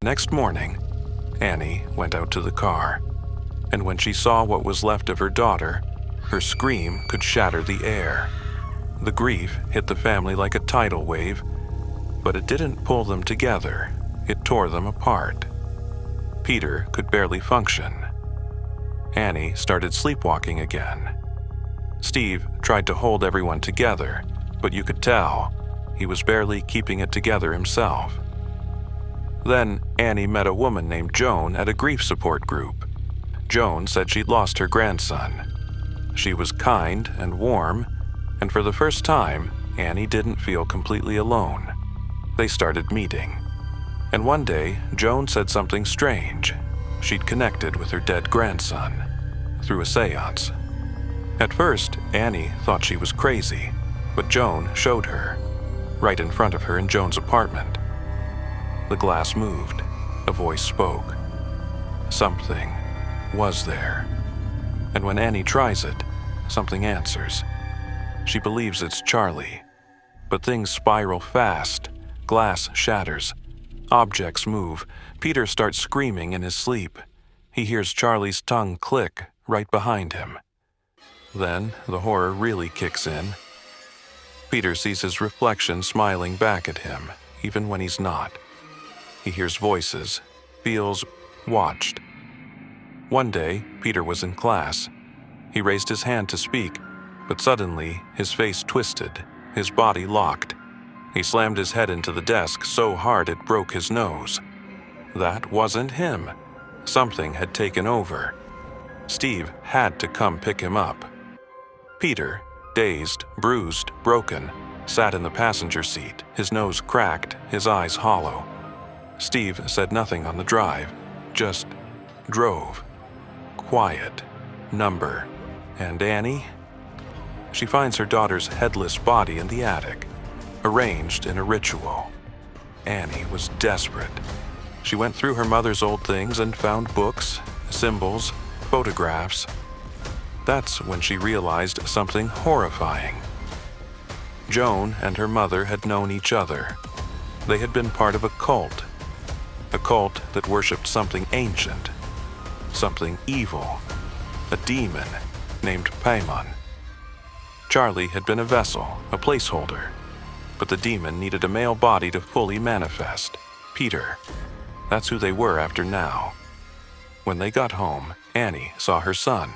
Next morning, Annie went out to the car, and when she saw what was left of her daughter, her scream could shatter the air. The grief hit the family like a tidal wave, but it didn't pull them together, it tore them apart. Peter could barely function. Annie started sleepwalking again. Steve tried to hold everyone together, but you could tell he was barely keeping it together himself. Then Annie met a woman named Joan at a grief support group. Joan said she'd lost her grandson. She was kind and warm, and for the first time, Annie didn't feel completely alone. They started meeting. And one day, Joan said something strange. She'd connected with her dead grandson through a seance. At first, Annie thought she was crazy, but Joan showed her, right in front of her in Joan's apartment. The glass moved. A voice spoke. Something was there. And when Annie tries it, something answers. She believes it's Charlie, but things spiral fast. Glass shatters. Objects move. Peter starts screaming in his sleep. He hears Charlie's tongue click right behind him. Then the horror really kicks in. Peter sees his reflection smiling back at him, even when he's not. He hears voices, feels watched. One day, Peter was in class. He raised his hand to speak, but suddenly his face twisted, his body locked. He slammed his head into the desk so hard it broke his nose. That wasn't him. Something had taken over. Steve had to come pick him up. Peter, dazed, bruised, broken, sat in the passenger seat, his nose cracked, his eyes hollow. Steve said nothing on the drive, just drove. Quiet, number. And Annie? She finds her daughter's headless body in the attic, arranged in a ritual. Annie was desperate. She went through her mother's old things and found books, symbols, photographs. That's when she realized something horrifying. Joan and her mother had known each other. They had been part of a cult that worshipped something ancient, something evil, a demon named Paimon. Charlie had been a vessel, a placeholder, but the demon needed a male body to fully manifest. Peter. That's who they were after now. When they got home, Annie saw her son.